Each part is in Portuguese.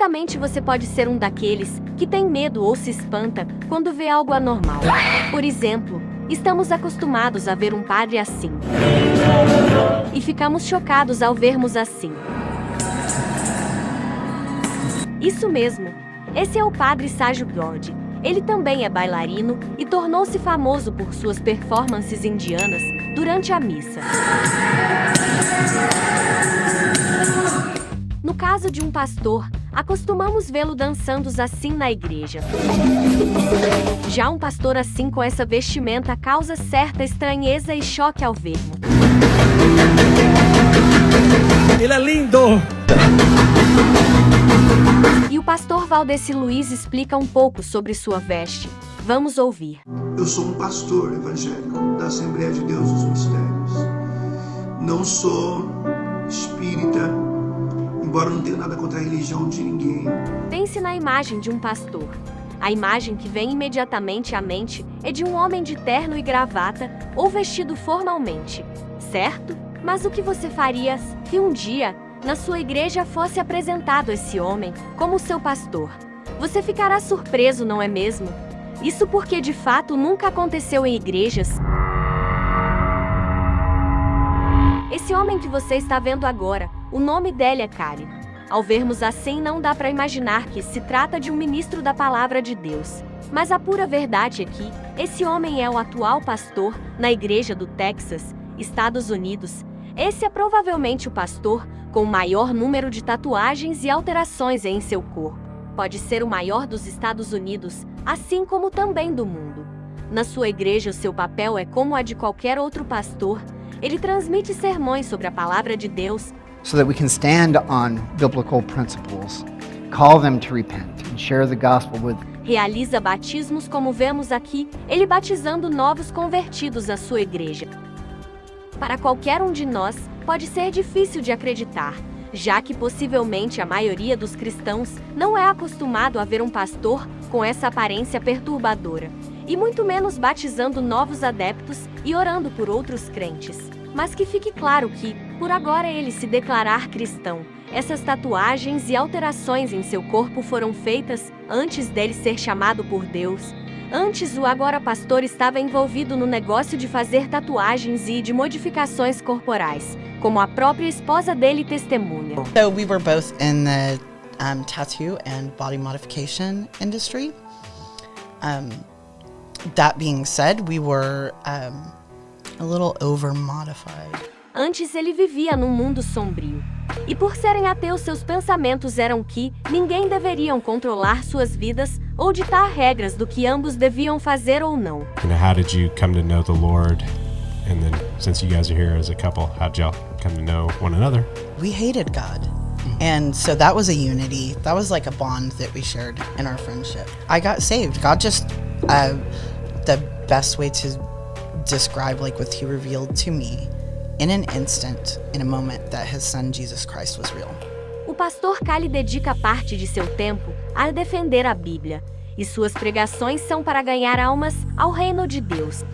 Certamente você pode ser um daqueles que tem medo ou se espanta quando vê algo anormal. Por exemplo, estamos acostumados a ver um padre assim. E ficamos chocados ao vermos assim. Isso mesmo. Esse é o padre Sérgio Gordy. Ele também é bailarino e tornou-se famoso por suas performances indianas durante a missa. No caso de um pastor, acostumamos vê-lo dançando assim na igreja. Já um pastor assim com essa vestimenta causa certa estranheza e choque ao vermo. Ele é lindo! E o pastor Valdeci Luiz explica um pouco sobre sua veste. Vamos ouvir. Eu sou um pastor evangélico da Assembleia de Deus dos Mistérios. Não sou espírita, embora não tenha nada contra a religião de ninguém. Pense na imagem de um pastor. A imagem que vem imediatamente à mente é de um homem de terno e gravata ou vestido formalmente, certo? Mas o que você faria se um dia, na sua igreja, fosse apresentado esse homem como seu pastor? Você ficará surpreso, não é mesmo? Isso porque de fato nunca aconteceu em igrejas. Esse homem que você está vendo agora, o nome dele é Cary. Ao vermos assim, não dá para imaginar que se trata de um ministro da palavra de Deus. Mas a pura verdade é que esse homem é o atual pastor na igreja do Texas, Estados Unidos. Esse é provavelmente o pastor com o maior número de tatuagens e alterações em seu corpo. Pode ser o maior dos Estados Unidos, assim como também do mundo. Na sua igreja, o seu papel é como a de qualquer outro pastor. Ele transmite sermões sobre a palavra de Deus, so that we can stand on biblical principles, call them to repent, and share the gospel with them. Realiza batismos como vemos aqui, ele batizando novos convertidos à sua igreja. Para qualquer um de nós, pode ser difícil de acreditar, já que possivelmente a maioria dos cristãos não é acostumado a ver um pastor com essa aparência perturbadora, e muito menos batizando novos adeptos e orando por outros crentes. Mas que fique claro que, por agora ele se declarar cristão, essas tatuagens e alterações em seu corpo foram feitas antes dele ser chamado por Deus. Antes, o agora pastor estava envolvido no negócio de fazer tatuagens e de modificações corporais, como a própria esposa dele testemunha. So we were both in the tattoo and body modification industry. That being said, we were a little over-modified. Antes ele vivia num mundo sombrio. E por serem ateus, seus pensamentos eram que ninguém deveria controlar suas vidas ou ditar regras do que ambos deviam fazer ou não. How did you come to know the Lord? And then, since you guys are here as a couple, how did y'all come to know one another? We hated God. And so that was a unity. That was like a bond that we shared in our friendship. I got saved. God just, the best way to describe like what he revealed to me in an instant, in a moment, that his son Jesus Christ was real. O pastor Cary dedica parte de seu tempo a defender a Bíblia, e suas pregações são para ganhar almas ao reino de Deus.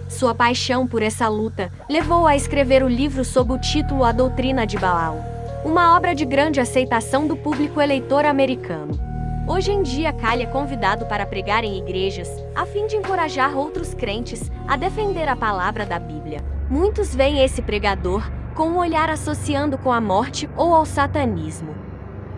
Sua paixão por essa luta levou-o a escrever o livro sob o título A Doutrina de Balaão, uma obra de grande aceitação do público eleitor americano. Hoje em dia, Cary é convidado para pregar em igrejas, a fim de encorajar outros crentes a defender a palavra da Bíblia. Muitos veem esse pregador com um olhar associando com a morte ou ao satanismo.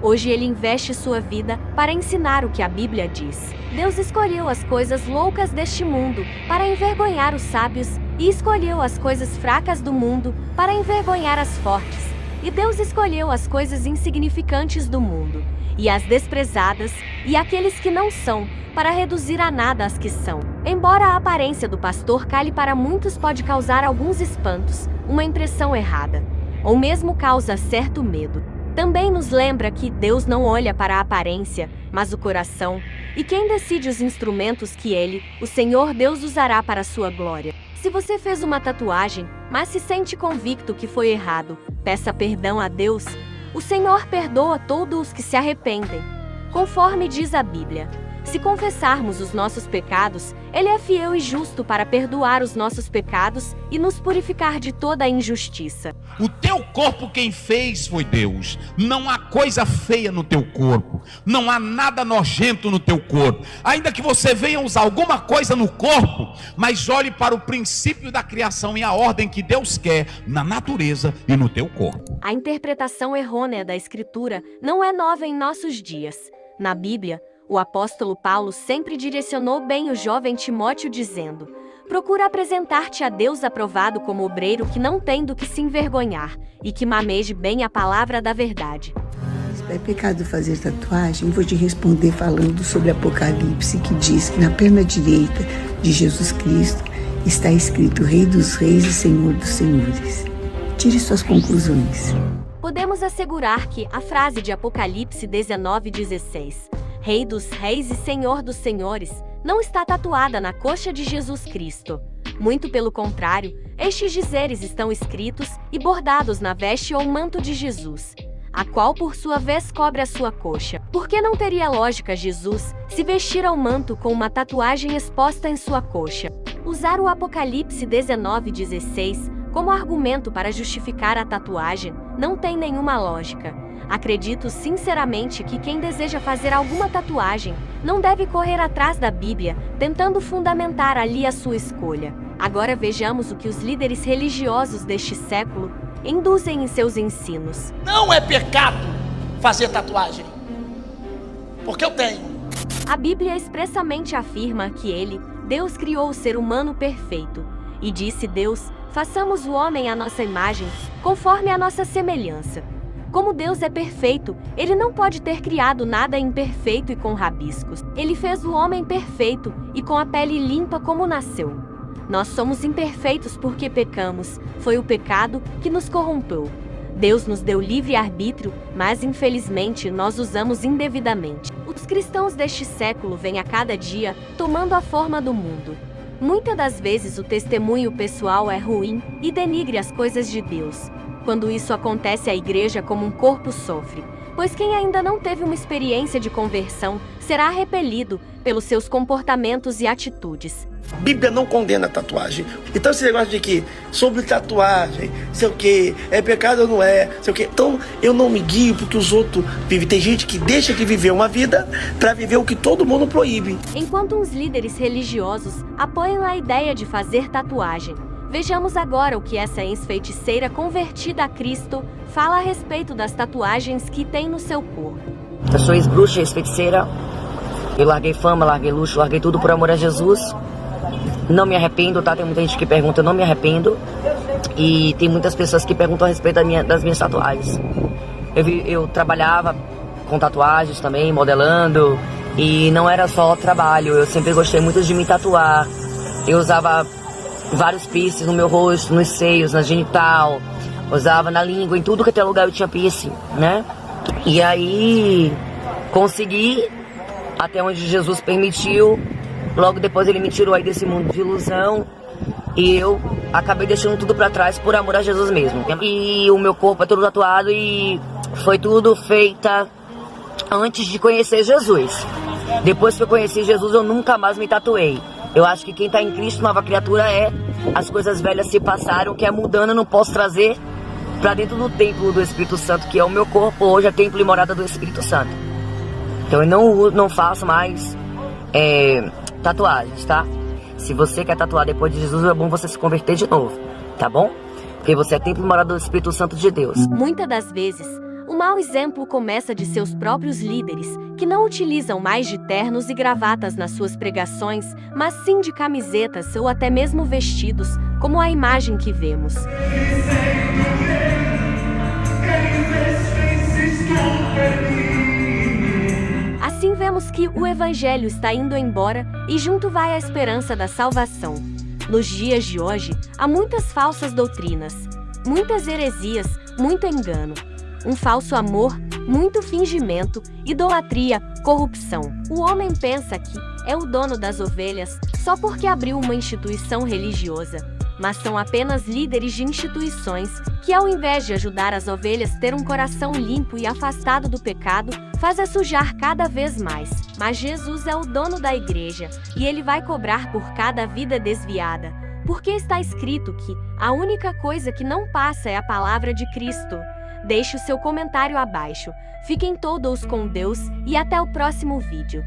Hoje ele investe sua vida para ensinar o que a Bíblia diz. Deus escolheu as coisas loucas deste mundo para envergonhar os sábios e escolheu as coisas fracas do mundo para envergonhar as fortes. E Deus escolheu as coisas insignificantes do mundo e as desprezadas e aqueles que não são, para reduzir a nada as que são. Embora a aparência do pastor Cary para muitos pode causar alguns espantos, uma impressão errada, ou mesmo causa certo medo, também nos lembra que Deus não olha para a aparência, mas o coração, e quem decide os instrumentos que Ele, o Senhor Deus, usará para a sua glória. Se você fez uma tatuagem, mas se sente convicto que foi errado, peça perdão a Deus. O Senhor perdoa todos os que se arrependem. Conforme diz a Bíblia, Se confessarmos os nossos pecados, Ele é fiel e justo para perdoar os nossos pecados e nos purificar de toda a injustiça. O teu corpo quem fez foi Deus. Não há coisa feia no teu corpo. Não há nada nojento no teu corpo. Ainda que você venha usar alguma coisa no corpo, mas olhe para o princípio da criação e a ordem que Deus quer na natureza e no teu corpo. A interpretação errônea da Escritura não é nova em nossos dias. Na Bíblia, o apóstolo Paulo sempre direcionou bem o jovem Timóteo dizendo: procura apresentar-te a Deus aprovado como obreiro que não tem do que se envergonhar e que maneje bem a palavra da verdade. É pecado fazer tatuagem? Vou te responder falando sobre Apocalipse, que diz que na perna direita de Jesus Cristo está escrito Rei dos Reis e Senhor dos Senhores. Tire suas conclusões. Podemos assegurar que a frase de Apocalipse 19:16, Rei dos Reis e Senhor dos Senhores, não está tatuada na coxa de Jesus Cristo. Muito pelo contrário, estes dizeres estão escritos e bordados na veste ou manto de Jesus, a qual por sua vez cobre a sua coxa. Por que não teria lógica Jesus se vestir ao manto com uma tatuagem exposta em sua coxa? Usar o Apocalipse 19:16 como argumento para justificar a tatuagem não tem nenhuma lógica. Acredito sinceramente que quem deseja fazer alguma tatuagem não deve correr atrás da Bíblia, tentando fundamentar ali a sua escolha. Agora vejamos o que os líderes religiosos deste século induzem em seus ensinos. Não é pecado fazer tatuagem, porque eu tenho. A Bíblia expressamente afirma que Ele, Deus, criou o ser humano perfeito. E disse Deus: façamos o homem à nossa imagem, conforme a nossa semelhança. Como Deus é perfeito, Ele não pode ter criado nada imperfeito e com rabiscos. Ele fez o homem perfeito e com a pele limpa como nasceu. Nós somos imperfeitos porque pecamos. Foi o pecado que nos corrompeu. Deus nos deu livre arbítrio, mas infelizmente nós usamos indevidamente. Os cristãos deste século vêm a cada dia tomando a forma do mundo. Muitas das vezes o testemunho pessoal é ruim e denigre as coisas de Deus. Quando isso acontece, a igreja como um corpo sofre, pois quem ainda não teve uma experiência de conversão será repelido pelos seus comportamentos e atitudes. A Bíblia não condena a tatuagem. Então esse negócio de que sobre tatuagem, sei o que, é pecado ou não é, sei o que. Então eu não me guio porque os outros vivem. Tem gente que deixa de viver uma vida para viver o que todo mundo proíbe. Enquanto uns líderes religiosos apoiam a ideia de fazer tatuagem, vejamos agora o que essa ex-feiticeira convertida a Cristo fala a respeito das tatuagens que tem no seu corpo. Eu sou ex-bruxa, ex-feiticeira. Eu larguei fama, larguei luxo, larguei tudo por amor a Jesus. Não me arrependo, tá? Tem muita gente que pergunta, eu não me arrependo. E tem muitas pessoas que perguntam a respeito das minhas tatuagens. Eu trabalhava com tatuagens também, modelando. E não era só trabalho, eu sempre gostei muito de me tatuar. Eu usava vários piercings no meu rosto, nos seios, na genital. Usava na língua, em tudo que até lugar eu tinha piercing, né? E aí consegui, até onde Jesus permitiu. Logo depois ele me tirou aí desse mundo de ilusão e eu acabei deixando tudo pra trás por amor a Jesus mesmo. E o meu corpo é todo tatuado e foi tudo feita antes de conhecer Jesus. Depois que eu conheci Jesus, eu nunca mais me tatuei. Eu acho que quem tá em Cristo, nova criatura é. As coisas velhas se passaram, que é mudando, eu não posso trazer pra dentro do templo do Espírito Santo, que é o meu corpo, hoje é templo e morada do Espírito Santo. Então eu não faço mais tatuagens, tá? Se você quer tatuar depois de Jesus, é bom você se converter de novo, tá bom? Porque você é templo e morada do Espírito Santo de Deus. Muitas das vezes, o mau exemplo começa de seus próprios líderes, que não utilizam mais de ternos e gravatas nas suas pregações, mas sim de camisetas ou até mesmo vestidos, como a imagem que vemos. Assim vemos que o Evangelho está indo embora e junto vai a esperança da salvação. Nos dias de hoje, há muitas falsas doutrinas, muitas heresias, muito engano, um falso amor, muito fingimento, idolatria, corrupção. O homem pensa que é o dono das ovelhas só porque abriu uma instituição religiosa, mas são apenas líderes de instituições que ao invés de ajudar as ovelhas a ter um coração limpo e afastado do pecado, faz a sujar cada vez mais. Mas Jesus é o dono da igreja, e ele vai cobrar por cada vida desviada, porque está escrito que a única coisa que não passa é a palavra de Cristo. Deixe o seu comentário abaixo. Fiquem todos com Deus e até o próximo vídeo.